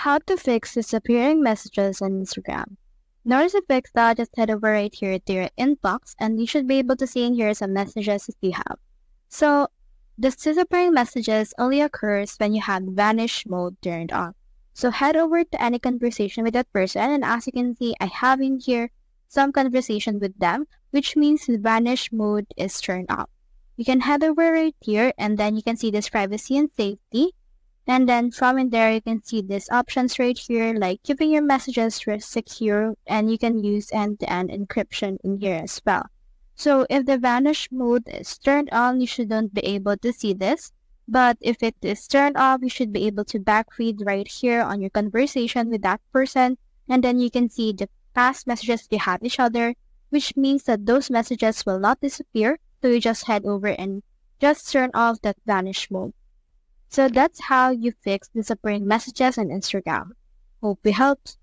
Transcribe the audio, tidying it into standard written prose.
How to fix disappearing messages on Instagram. In order to fix that, just head over right here to your inbox and you should be able to see in here some messages that you have. So this disappearing messages only occurs when you have Vanish mode turned on. So head over to any conversation with that person, and as you can see, I have in here some conversation with them, which means the Vanish mode is turned off. You can head over right here and then you can see this privacy and safety. And then from in there, you can see these options right here, like keeping your messages secure, and you can use end-to-end encryption in here as well. So if the vanish mode is turned on, you shouldn't be able to see this. But if it is turned off, you should be able to backread right here on your conversation with that person. And then you can see the past messages you have each other, which means that those messages will not disappear. So you just head over and just turn off that vanish mode. So that's how you fix disappearing messages on Instagram. Hope we helped.